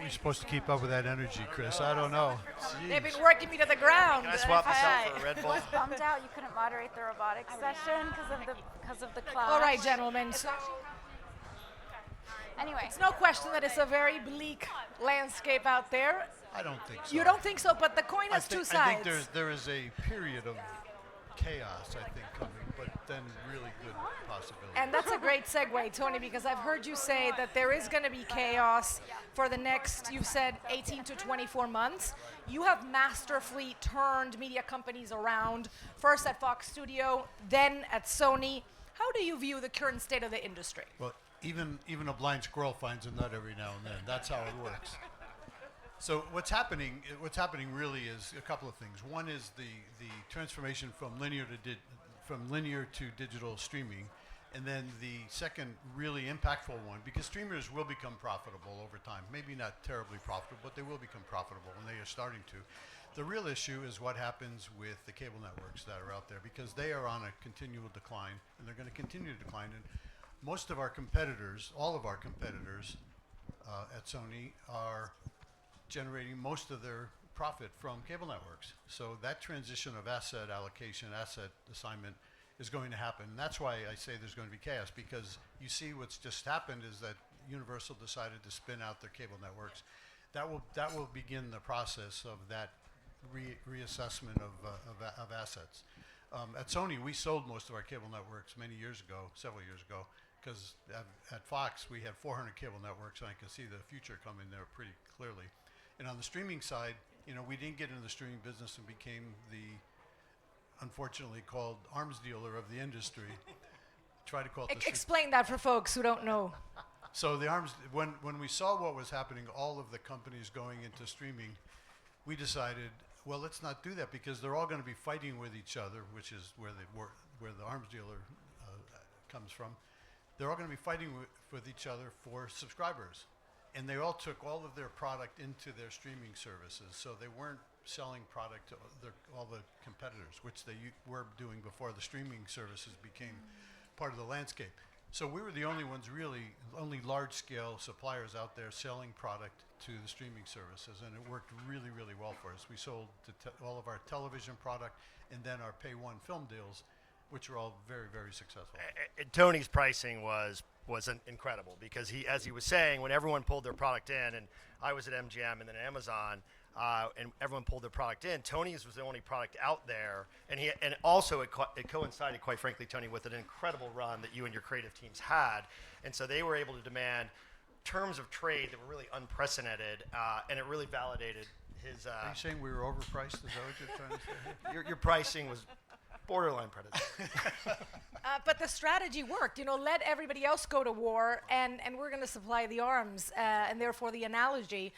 are we supposed to keep up with that energy, Chris? I don't know. They've been working me to the ground. Can I swap this out for a Red Bull? I was bummed out you couldn't moderate the robotics session because of the clash. All right, gentlemen. So Anyway, it's no question that it's a very bleak landscape out there. I don't think so. You don't think so, but the coin has two sides. I think there is a period of chaos, I think, coming, but then really good possibilities. And that's a great segue, Tony, because I've heard you say that there is going to be chaos for the next, you've said 18 to 24 months. You have masterfully turned media companies around, first at Fox Studio, then at Sony. How do you view the current state of the industry? Well, even a blind squirrel finds a nut every now and then. That's how it works. So what's happening really is a couple of things. One is the transformation from linear to digital streaming, and then the second really impactful one, because streamers will become profitable over time. Maybe not terribly profitable, but they will become profitable, and they are starting to. The real issue is what happens with the cable networks that are out there, because they are on a continual decline, and they're going to continue to decline. And most of our competitors, all of our competitors at Sony, are generating most of their profit from cable networks. So that transition of asset allocation, asset assignment is going to happen. And that's why I say there's going to be chaos, because you see what's just happened is that Universal decided to spin out their cable networks. That will begin the process of that reassessment of assets. At Sony, we sold most of our cable networks several years ago, because at Fox we had 400 cable networks, and I can see the future coming there pretty clearly. And on the streaming side, we didn't get into the streaming business and became the unfortunately called arms dealer of the industry. Try to call it Explain that for folks who don't know. So the arms, when we saw what was happening, all of the companies going into streaming, we decided, well, let's not do that, because they're all going to be fighting with each other, which is where the arms dealer comes from. They're all going to be fighting with each other for subscribers. And they all took all of their product into their streaming services, so they weren't selling product to all the competitors, which they were doing before the streaming services became part of the landscape. So we were the only large-scale suppliers out there selling product to the streaming services, and it worked really, really well for us. We sold all of our television product and then our pay-one film deals, which were all very, very successful. Tony's pricing was incredible, because as he was saying, when everyone pulled their product in, and I was at MGM and then Amazon, and everyone pulled their product in, Tony's was the only product out there, and also it coincided, quite frankly, Tony, with an incredible run that you and your creative teams had, and so they were able to demand terms of trade that were really unprecedented, and it really validated his. Are you saying we were overpriced? Is that what you're trying to say? Your pricing was borderline predatory. But the strategy worked. Let everybody else go to war, and we're going to supply the arms, and therefore the analogy.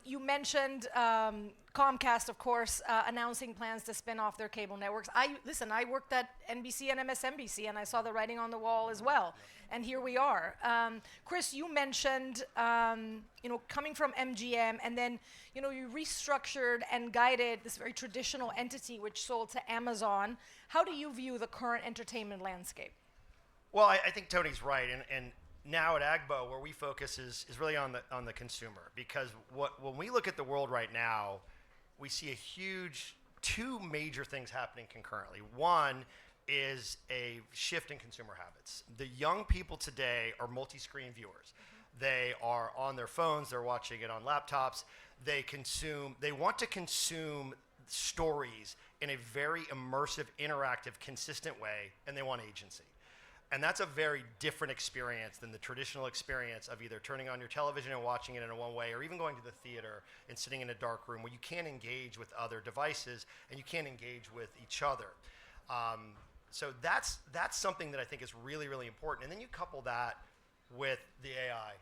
You mentioned Comcast, of course, announcing plans to spin off their cable networks. I worked at NBC and MSNBC, and I saw the writing on the wall as well. And here we are. Chris, you mentioned, coming from MGM, and then, you restructured and guided this very traditional entity which sold to Amazon. How do you view the current entertainment landscape? Well, I think Tony's right, and now at AGBO, where we focus is really on the consumer, because when we look at the world right now, we see two major things happening concurrently. One is a shift in consumer habits. The young people today are multi-screen viewers. They are on their phones, they're watching it on laptops. They want to consume stories in a very immersive, interactive, consistent way, and they want agency. And that's a very different experience than the traditional experience of either turning on your television and watching it in a one way, or even going to the theater and sitting in a dark room where you can't engage with other devices and you can't engage with each other. So that's something that I think is really, really important. And then you couple that with the AI.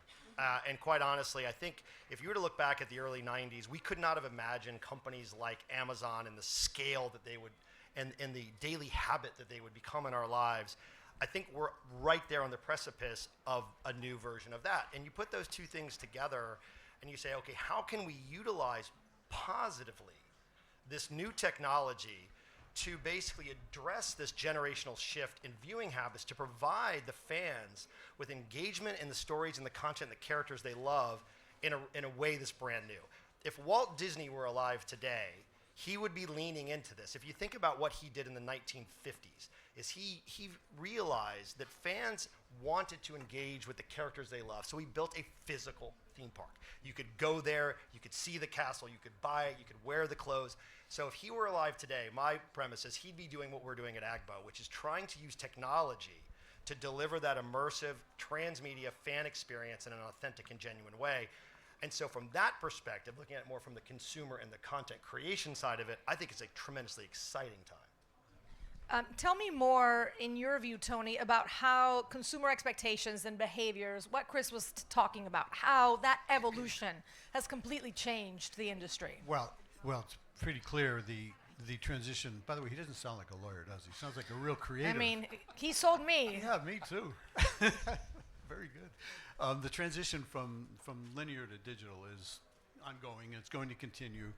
And quite honestly, I think if you were to look back at the early 90s, we could not have imagined companies like Amazon and the scale that they would, and the daily habit that they would become in our lives. I think we're right there on the precipice of a new version of that. And you put those two things together and you say, okay, how can we utilize positively this new technology to basically address this generational shift in viewing habits, to provide the fans with engagement in the stories and the content, the characters they love, in a way that's brand new. If Walt Disney were alive today, he would be leaning into this. If you think about what he did in the 1950s, is he realized that fans wanted to engage with the characters they love. So he built a physical theme park. You could go there, you could see the castle, you could buy it, you could wear the clothes. So if he were alive today, my premise is he'd be doing what we're doing at AGBO, which is trying to use technology to deliver that immersive transmedia fan experience in an authentic and genuine way. And so from that perspective, looking at it more from the consumer and the content creation side of it, I think it's a tremendously exciting time. Tell me more, in your view, Tony, about how consumer expectations and behaviors, what Chris was talking about, how that evolution has completely changed the industry. Well, it's pretty clear the transition. By the way, he doesn't sound like a lawyer, does he? Sounds like a real creative. I mean, he sold me. Yeah, me too. Very good. The transition from linear to digital is ongoing, and it's going to continue,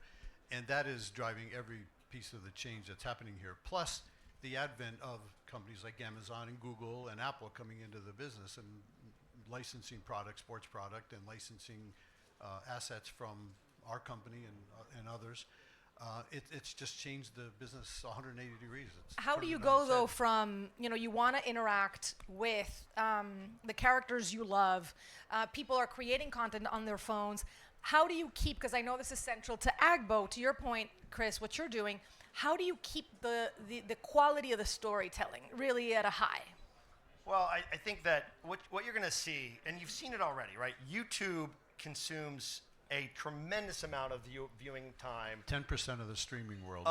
and that is driving every piece of the change that's happening here. Plus, the advent of companies like Amazon and Google and Apple coming into the business and licensing product, sports product, and licensing assets from our company and others. It's just changed the business 180 degrees. How do you go though from, you want to interact with the characters you love, people are creating content on their phones. How do you keep, because I know this is central to AGBO, to your point, Chris, what you're doing, how do you keep the quality of the storytelling really at a high? Well, I think that what you're going to see, and you've seen it already, right? YouTube consumes a tremendous amount of viewing time. 10% of the streaming world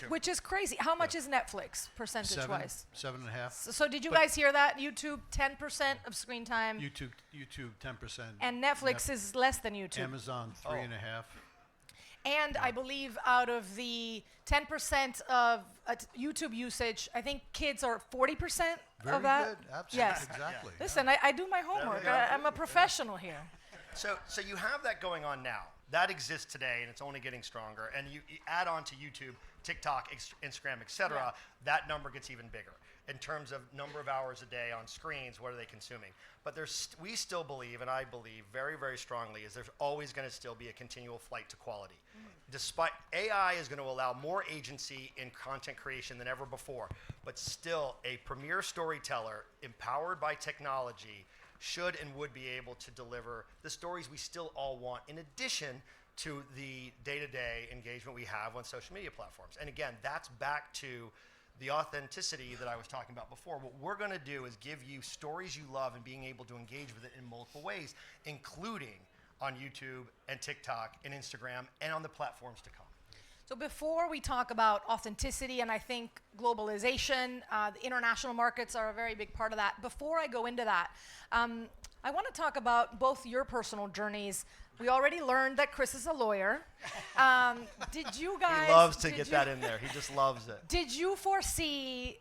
which is crazy. How much is Netflix percentage-wise? 7.5. So did you guys hear that? YouTube 10% of screen time. YouTube 10%. And Netflix is less than YouTube. Amazon 3.5. And I believe out of the 10% of YouTube usage, I think kids are 40% of that. Very good. Absolutely. Yes. Exactly. Listen, I do my homework. I'm a professional here. So you have that going on now. That exists today, and it's only getting stronger. And you add on to YouTube, TikTok, Instagram, etc. That number gets even bigger in terms of number of hours a day on screens. What are they consuming? But we still believe, and I believe very, very strongly, is there's always going to still be a continual flight to quality. Despite AI is going to allow more agency in content creation than ever before, but still a premier storyteller empowered by technology should and would be able to deliver the stories we still all want, in addition to the day-to-day engagement we have on social media platforms. And again, that's back to the authenticity that I was talking about before. What we're going to do is give you stories you love and being able to engage with it in multiple ways, including on YouTube and TikTok and Instagram and on the platforms to come. So before we talk about authenticity, and I think globalization, the international markets are a very big part of that. Before I go into that, I want to talk about both your personal journeys. We already learned that Chris is a lawyer. Did you guys? He loves to get that in there. He just loves it. Did you foresee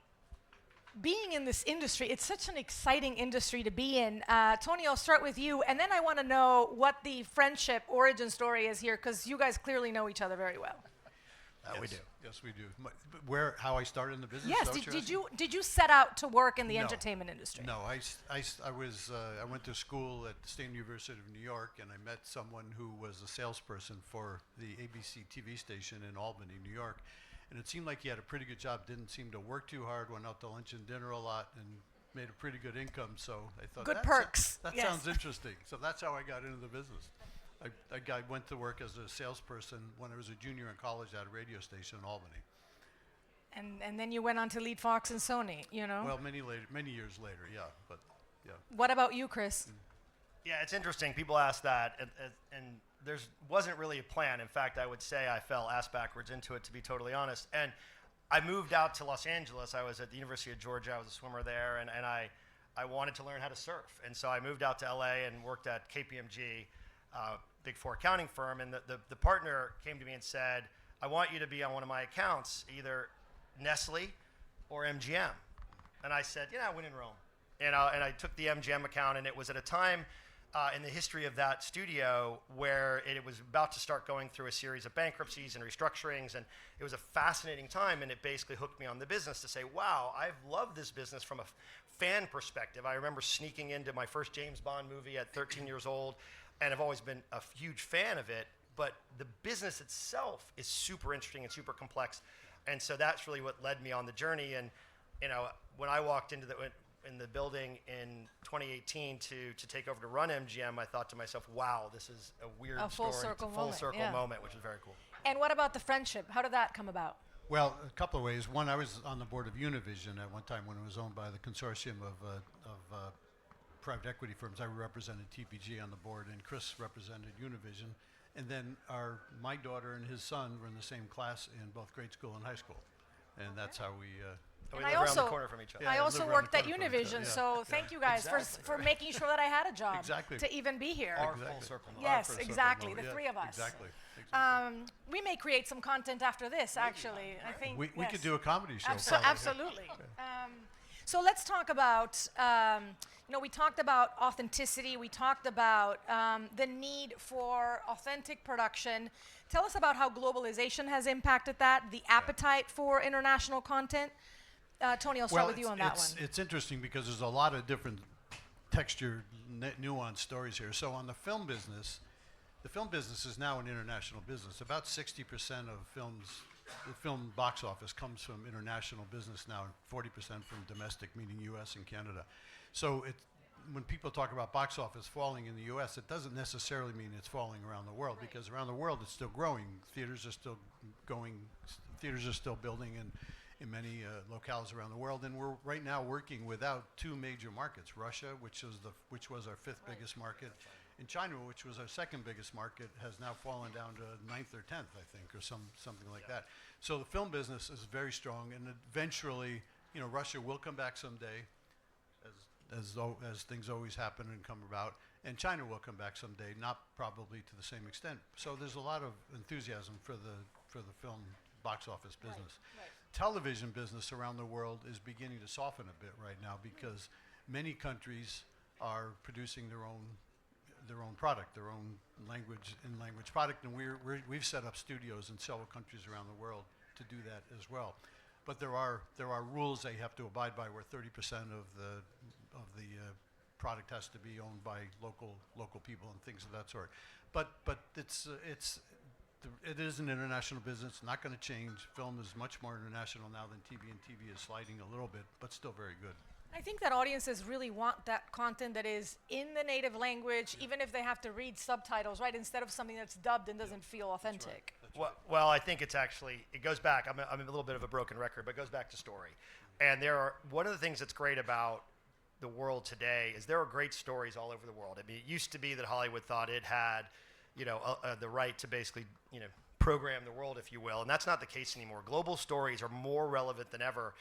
being in this industry? It's such an exciting industry to be in. Tony, I'll start with you, and then I want to know what the friendship origin story is here, because you guys clearly know each other very well. Yes, we do. Yes, we do. How I started in the business? Yes. Did you set out to work in the No. entertainment industry? No, I went to school at the State University of New York, and I met someone who was a salesperson for the ABC TV station in Albany, New York. And it seemed like he had a pretty good job, didn't seem to work too hard, went out to lunch and dinner a lot, and made a pretty good income. So I thought, Good perks. That Yes. sounds interesting. So that's how I got into the business. I went to work as a salesperson when I was a junior in college at a radio station in Albany. And then you went on to lead Fox and Sony, Well, many years later, yeah. But yeah. What about you, Chris? Yeah, it's interesting. People ask that, and there wasn't really a plan. In fact, I would say I fell ass backwards into it, to be totally honest. And I moved out to Los Angeles. I was at the University of Georgia. I was a swimmer there, and I wanted to learn how to surf. And so I moved out to LA and worked at KPMG, Big Four accounting firm. And the partner came to me and said, I want you to be on one of my accounts, either Nestle or MGM. And I said, win in Rome. And I took the MGM account, and it was at a time in the history of that studio where it was about to start going through a series of bankruptcies and restructurings, and it was a fascinating time, and it basically hooked me on the business to say, wow, I've loved this business from a fan perspective. I remember sneaking into my first James Bond movie at 13 years old. and I've always been a huge fan of it. But the business itself is super interesting and super complex, and so that's really what led me on the journey. And when I walked into the building in 2018 to take over to run MGM, I thought to myself, "Wow, this is a weird full story, circle full moment, circle yeah. moment," which was very cool. And what about the friendship? How did that come about? Well, a couple of ways. One, I was on the board of Univision at one time when it was owned by the consortium of private equity firms. I represented TPG on the board, and Chris represented Univision. And then my daughter and his son were in the same class in both grade school and high school, and that's how we. We And live around the corner from each other. Yeah, I live also around worked the at corner from each other, Univision, yeah. so thank you guys for making sure that I had a job Exactly. to even be here. Our Exactly. full circle moment. Yes, Our first exactly, circle the moment, three yeah, of us. Exactly. We may create some content after this, actually. I think We yes. could do a comedy show. probably. Absolutely. So let's talk about, we talked about authenticity. We talked about the need for authentic production. Tell us about how globalization has impacted that, the appetite for international content. Tony, I'll start with you on that one. It's interesting because there's a lot of different textured, nuanced stories here. So on the film business is now an international business. About 60% of the film box office comes from international business now, and 40% from domestic, meaning U.S. and Canada. So when people talk about box office falling in the U.S., it doesn't necessarily mean it's falling around the world, because around the world it's still growing. Theaters are still going. Theaters are still building in many locales around the world, and we're right now working without two major markets: Russia, which was our fifth biggest market, and China, which was our second biggest market, has now fallen down to 9th or 10th, I think, or something like that. So the film business is very strong, and eventually, Russia will come back someday, as things always happen and come about, and China will come back someday, not probably to the same extent. So there's a lot of enthusiasm for the film box office business. Right. Television business around the world is beginning to soften a bit right now, because many countries are producing their own product, their own language product, and we've set up studios in several countries around the world to do that as well. But there are rules they have to abide by, where 30% of the product has to be owned by local people and things of that sort. But it is an international business, not going to change. Film is much more international now than TV, and TV is sliding a little bit, but still very good. I think that audiences really want that content that is in the native language, even if they have to read subtitles, right? Instead of something that's dubbed and doesn't feel authentic. Well, I think it goes back. I'm a little bit of a broken record, but it goes back to story. And one of the things that's great about the world today is there are great stories all over the world. I mean, it used to be that Hollywood thought it had, the right to basically, program the world, if you will, and that's not the case anymore. Global stories are more relevant than ever.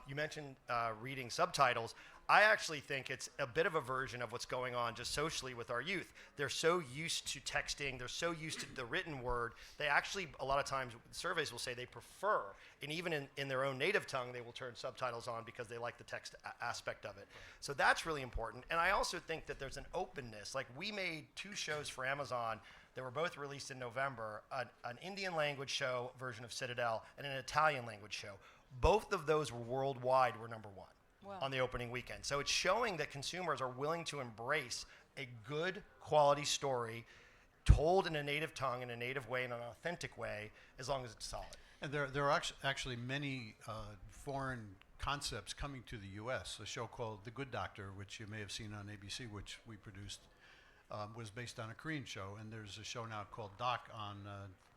You mentioned reading subtitles. I actually think it's a bit of a version of what's going on just socially with our youth. They're so used to texting. They're so used to the written word. They actually, a lot of times, surveys will say they prefer, and even in their own native tongue, they will turn subtitles on because they like the text aspect of it. So that's really important. And I also think that there's an openness. Like, we made 2 shows for Amazon that were both released in November, an Indian language show version of Citadel and an Italian language show. Both of those were worldwide, were #1 on the opening weekend. So it's showing that consumers are willing to embrace a good quality story told in a native tongue, in a native way, in an authentic way, as long as it's solid. And there are actually many foreign concepts coming to the U.S. A show called The Good Doctor, which you may have seen on ABC, which we produced, was based on a Korean show. And there's a show now called Doc on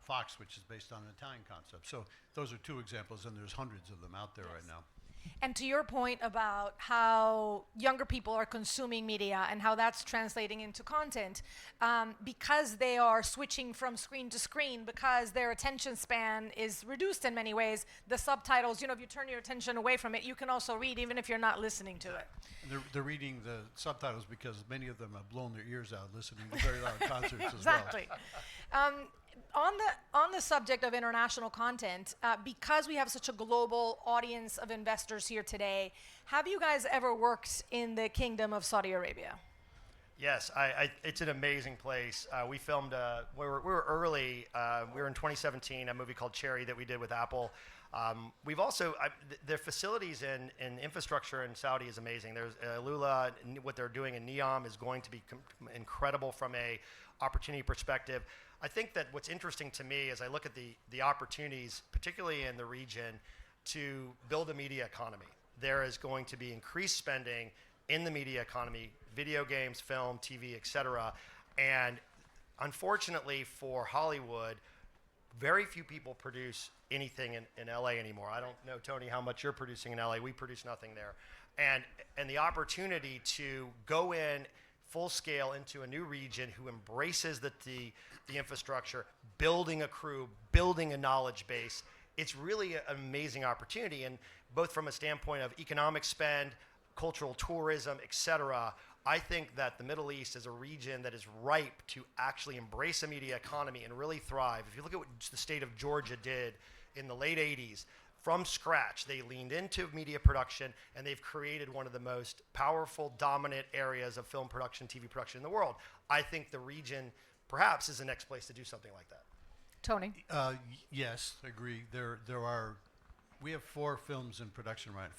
Fox, which is based on an Italian concept. So those are 2 examples, and there's hundreds of them out there right now. And to your point about how younger people are consuming media and how that's translating into content, because they are switching from screen to screen, because their attention span is reduced in many ways, the subtitles, if you turn your attention away from it, you can also read even if you're not listening to it. And they're reading the subtitles because many of them have blown their ears out listening to very loud concerts as well. Exactly. On the subject of international content, because we have such a global audience of investors here today, have you guys ever worked in the Kingdom of Saudi Arabia? Yes, it's an amazing place. We filmed, we were early. We were in 2017, a movie called Cherry that we did with Apple. We've also, their facilities and infrastructure in Saudi is amazing. There's Lula, what they're doing in Neom is going to be incredible from a opportunity perspective. I think that what's interesting to me as I look at the opportunities, particularly in the region, to build a media economy. There is going to be increased spending in the media economy, video games, film, TV, et cetera. And unfortunately for Hollywood, very few people produce anything in LA anymore. I don't know, Tony, how much you're producing in LA. We produce nothing there. And the opportunity to go in full scale into a new region who embraces the infrastructure, building a crew, building a knowledge base, it's really an amazing opportunity. And both from a standpoint of economic spend, cultural tourism, et cetera, I think that the Middle East is a region that is ripe to actually embrace a media economy and really thrive. If you look at what the state of Georgia did in the late 80s, from scratch, they leaned into media production, and they've created one of the most powerful, dominant areas of film production, TV production in the world. I think the region perhaps is the next place to do something like that. Tony? Yes, I agree. We have 5 films in production right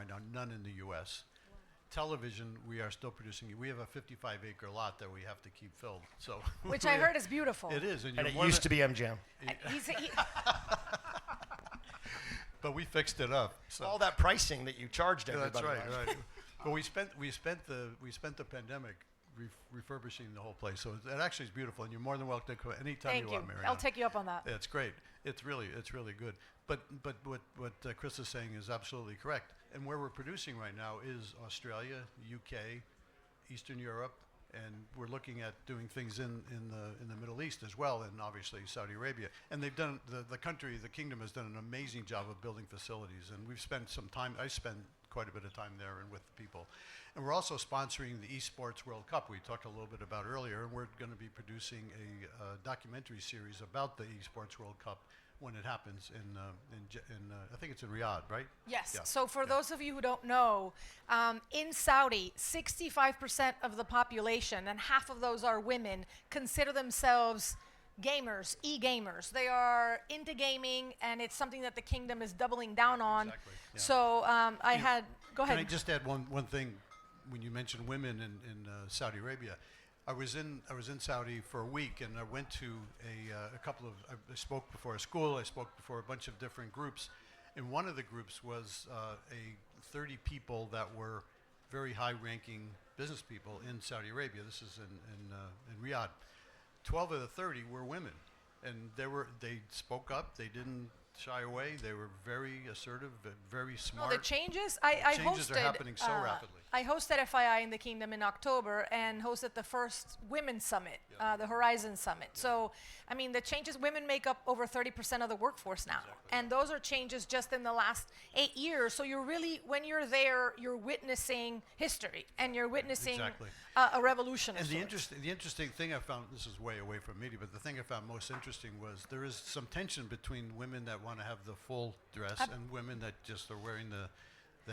now, none in the U.S. Television, we are still producing. We have a 55-acre lot that we have to keep filled. So, Which I heard is beautiful. It is, and it used to be MGM. But we fixed it up. So. All that pricing that you charged everybody. That's right. But we spent the pandemic refurbishing the whole place. So it actually is beautiful, and you're more than welcome to come anytime you want, Mariana. I'll take you up on that. Yeah, it's great. It's really good. But what Chris is saying is absolutely correct. And where we're producing right now is Australia, UK, Eastern Europe, and we're looking at doing things in the Middle East as well, and obviously Saudi Arabia. And they've done the kingdom has done an amazing job of building facilities, and we've spent some time. I spend quite a bit of time there and with the people. And we're also sponsoring the Esports World Cup we talked a little bit about earlier, and we're going to be producing a documentary series about the Esports World Cup when it happens in I think it's in Riyadh, right? Yes. Yeah. So for those of you who don't know, in Saudi, 65% of the population, and half of those are women, consider themselves gamers, e-gamers. They are into gaming, and it's something that the kingdom is doubling down on. Exactly. Yeah. So go ahead. Can I just add one thing? When you mentioned women in Saudi Arabia, I was in Saudi for a week, and I went to a couple of. I spoke before a school. I spoke before a bunch of different groups, and one of the groups was 30 people that were very high-ranking business people in Saudi Arabia. This is in Riyadh. 12 of the 30 were women, and they spoke up. They didn't shy away. They were very assertive, very smart. The changes I changes hosted, are happening so rapidly. I hosted FII in the Kingdom in October and hosted the first Women's Summit, the Horizon Summit. Yeah. So, I mean, the changes, women make up over 30% of the workforce now. Exactly. And those are changes just in the last 8 years. So you're really, when you're there, you're witnessing history and you're witnessing a revolution. And the interesting thing I found, this is way away from media, but the thing I found most interesting was there is some tension between women that want to have the full dress and women that just are wearing the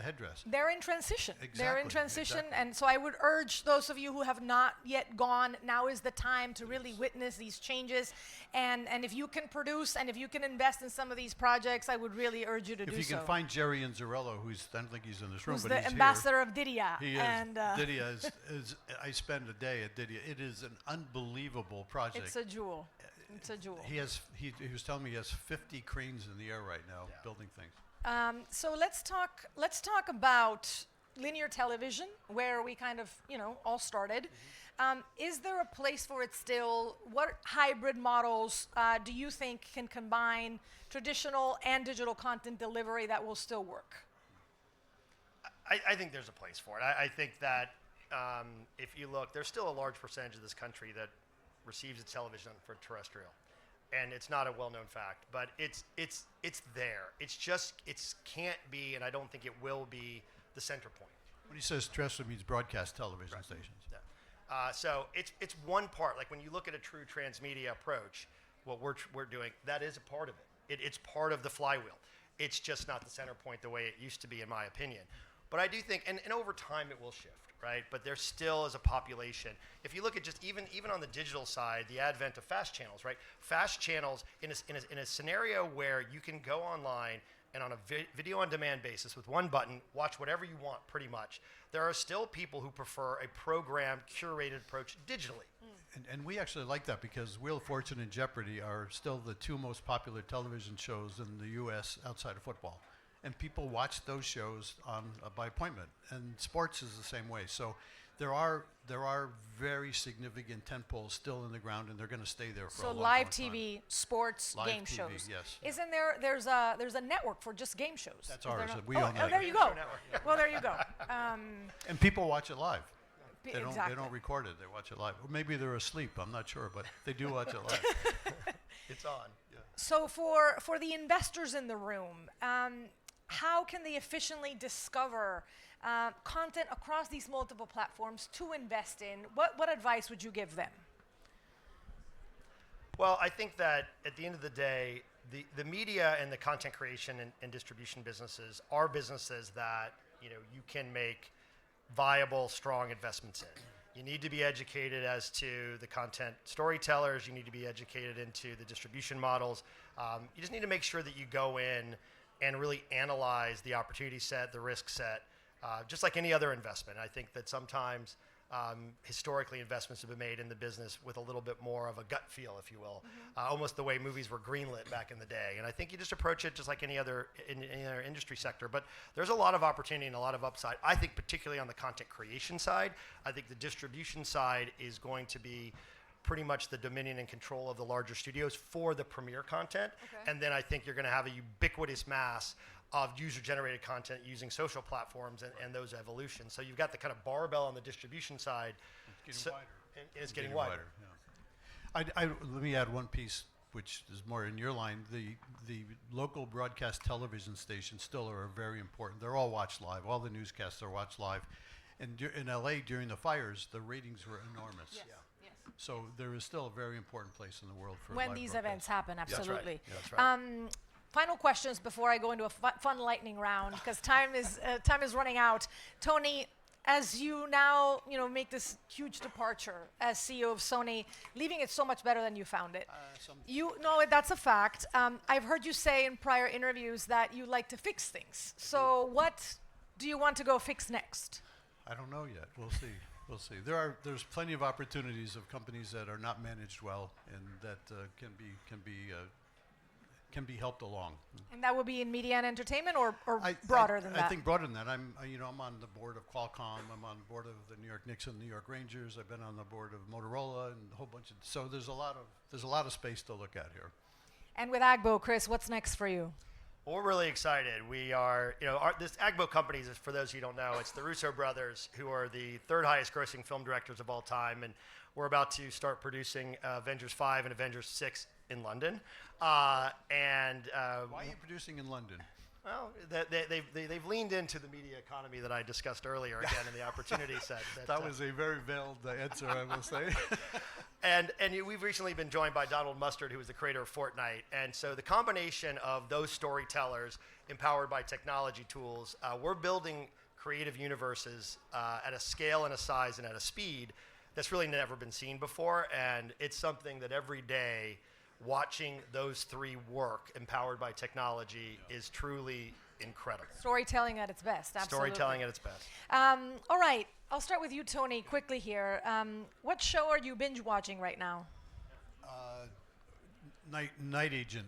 headdress. They're in transition. Exactly. They're in transition. And so I would urge those of you who have not yet gone, now is the time to really witness these changes. And if you can produce and if you can invest in some of these projects, I would really urge you to do so. If you can find Jerry Inzarello, I don't think he's in this room, who's but the he's ambassador here. of Didia. He is. And Didia is, I spend a day at Didia. It is an unbelievable project. It's a jewel. It's a jewel. He was telling me he has 50 cranes in the air right now building things. So let's talk about linear television, where we kind of, all started. Is there a place for it still? What hybrid models do you think can combine traditional and digital content delivery that will still work? I think there's a place for it. I think that if you look, there's still a large percentage of this country that receives its television for terrestrial. And it's not a well-known fact, but it's there. It can't be, and I don't think it will be, the center point. When he says terrestrial, means broadcast television stations. Yeah. So it's one part. Like when you look at a true transmedia approach, what we're doing, that is a part of it. It's part of the flywheel. It's just not the center point the way it used to be, in my opinion. But I do think, and over time it will shift, right? But there still is a population. If you look at just even on the digital side, the advent of fast channels, right? Fast channels in a scenario where you can go online and on a video on demand basis with one button, watch whatever you want pretty much. There are still people who prefer a programmed, curated approach digitally. And we actually like that because Wheel of Fortune and Jeopardy are still the two most popular television shows in the U.S. outside of football. And people watch those shows by appointment. And sports is the same way. So there are very significant tentpoles still in the ground, and they're going to stay there for a long, So live long TV, time. sports, Live game TV, shows. yes. Isn't there's a network for just game shows? That's Is there ours. not? We oh, own oh, that. there you go. Well, there you go. And people watch it live. They Exactly. don't record it. They watch it live. Or maybe they're asleep. I'm not sure, but they do watch it live. It's on. Yeah. So for the investors in the room, how can they efficiently discover content across these multiple platforms to invest in? What advice would you give them? Well, I think that at the end of the day, the media and the content creation and distribution businesses are businesses that you can make viable, strong investments in. You need to be educated as to the content storytellers. You need to be educated into the distribution models. You just need to make sure that you go in and really analyze the opportunity set, the risk set, just like any other investment. I think that sometimes historically investments have been made in the business with a little bit more of a gut feel, if you will, almost the way movies were greenlit back in the day. And I think you just approach it just like any other industry sector. But there's a lot of opportunity and a lot of upside. I think particularly on the content creation side, I think the distribution side is going to be pretty much the dominion and control of the larger studios for the premiere content. Okay. And then I think you're going to have a ubiquitous mass of user-generated content using social platforms and those evolutions. So you've got the kind of barbell on the distribution side. It's getting wider. And it's getting wider. Yeah. Let me add one piece, which is more in your line. The local broadcast television stations still are very important. They're all watched live. All the newscasts are watched live. And in LA, during the fires, the ratings were enormous. Yes. Yes. So there is still a very important place in the world for When live these broadcast. events happen, That's right. absolutely. That's right. Final questions before I go into a fun lightning round, because time is running out. Tony, as you now make this huge departure as CEO of Sony, leaving it so much better than you found it. That's a fact. I've heard you say in prior interviews that you like to fix things. So what do you want to go fix next? I don't know yet. We'll see. We'll see. There's plenty of opportunities of companies that are not managed well and that can be helped along. And that would be in media and entertainment, or broader than that? I think broader than that. I'm on the board of Qualcomm. I'm on the board of the New York Knicks and New York Rangers. I've been on the board of Motorola and a whole bunch of. So there's a lot of space to look at here. And with AGBO, Chris, what's next for you? Well, we're really excited. We are, this AGBO Companies, is, for those of you who don't know, it's the Russo brothers, who are the third highest grossing film directors of all time. And we're about to start producing Avengers 5 and Avengers 6 in London. Why are you producing in London? Well, they've leaned into the media economy that I discussed earlier again in the opportunity set. That was a very veiled answer, I will say. And we've recently been joined by Donald Mustard, who is the creator of Fortnite. And so the combination of those storytellers empowered by technology tools, we're building creative universes at a scale and a size and at a speed that's really never been seen before. And it's something that every day watching those three work empowered by technology is truly incredible. Storytelling at its best, absolutely. Storytelling at its best. All right, I'll start with you, Tony, quickly here. What show are you binge watching right now? Night Agent.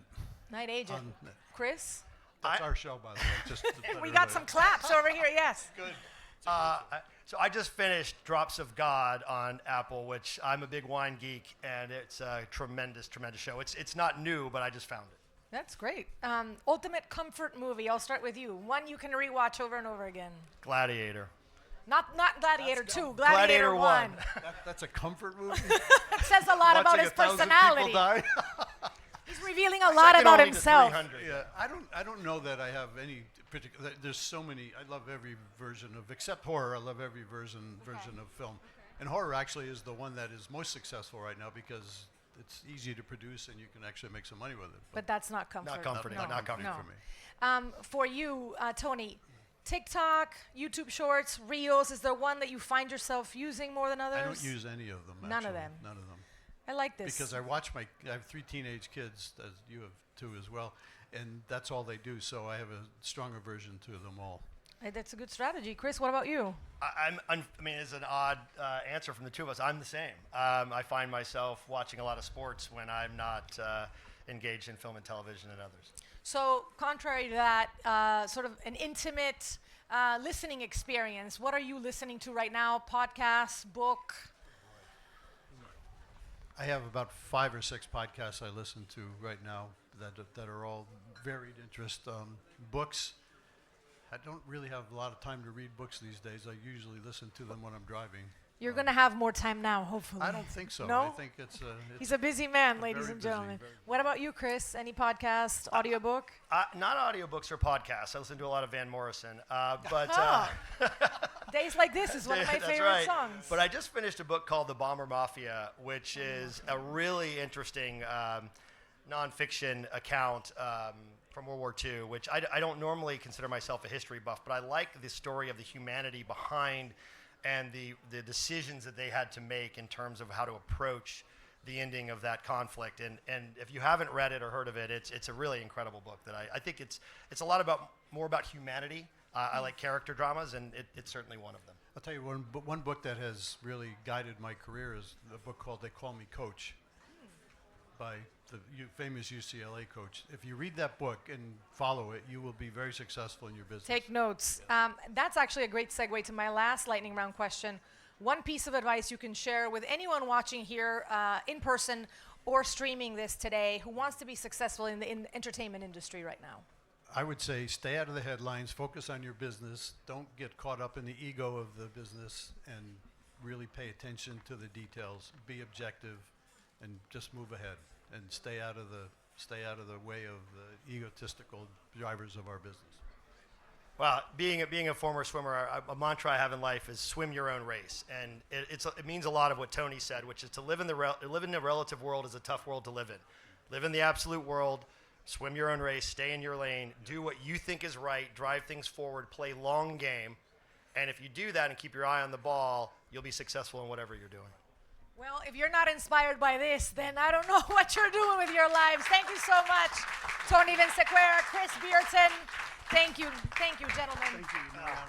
Night Agent. Chris? That's our show, by the way. Just to let We got everybody- some claps over here, yes. Good. So I just finished Drops of God on Apple, which I'm a big wine geek, and it's a tremendous, tremendous show. It's not new, but I just found it. That's great. Ultimate comfort movie, I'll start with you. One you can rewatch over and over again. Gladiator. Not Gladiator 2, Gladiator 1. That's a comfort movie? It says a lot about Watching his 1,000 personality. people die? He's revealing a lot about Second only to himself. 300. Yeah, I don't know that I have any particular. There's so many. I love every version of, except horror. I love every version of film, and horror actually is the one that is most successful right now because it's easy to produce and you can actually make some money with it. But that's not comfort. Not comforting. No, Not comforting no. for me. For you, Tony, TikTok, YouTube Shorts, Reels, is there one that you find yourself using more than others? I don't use any of them. None of actually. them. None of them. I like this. Because I have 3 teenage kids, as you have 2 as well, and that's all they do. So I have a strong aversion to them all. Hey, that's a good strategy. Chris, what about you? I mean, it's an odd answer from the two of us. I'm the same. I find myself watching a lot of sports when I'm not engaged in film and television and others. So, contrary to that, sort of an intimate listening experience. What are you listening to right now? Podcasts, book? I have about 5 or 6 podcasts I listen to right now that are all varied interest. Books. I don't really have a lot of time to read books these days. I usually listen to them when I'm driving. You're going to have more time now, hopefully. I don't think so. No? I think it's He's a busy man, I'm ladies very and busy, gentlemen. very What about you, Chris? Any podcast, audiobook? Not audiobooks or podcasts. I listen to a lot of Van Morrison. Days Like This is one of my That's favorite right. songs. But I just finished a book called The Bomber Mafia, which is a really interesting nonfiction account from World War II, which I don't normally consider myself a history buff, but I like the story of the humanity behind and the decisions that they had to make in terms of how to approach the ending of that conflict. And if you haven't read it or heard of it, it's a really incredible book that I think it's a lot more about humanity. I like character dramas, and it's certainly one of them. I'll tell you one book that has really guided my career is the book called They Call Me Coach by the famous UCLA coach. If you read that book and follow it, you will be very successful in your business. Take notes. That's actually a great segue to my last lightning round question. One piece of advice you can share with anyone watching here in person or streaming this today who wants to be successful in the entertainment industry right now. I would say stay out of the headlines, focus on your business, don't get caught up in the ego of the business, and really pay attention to the details. Be objective and just move ahead and stay out of the way of the egotistical drivers of our business. Well, being a former swimmer, a mantra I have in life is swim your own race, and it means a lot of what Tony said, which is to live in the relative world is a tough world to live in. Live in the absolute world, swim your own race, stay in your lane, do what you think is right, drive things forward, play long game, and if you do that and keep your eye on the ball, you'll be successful in whatever you're doing. Well, if you're not inspired by this, then I don't know what you're doing with your lives. Thank you so much, Tony Vinciquerra, Chris Brearton. Thank you, gentlemen. Thank you, Mariana.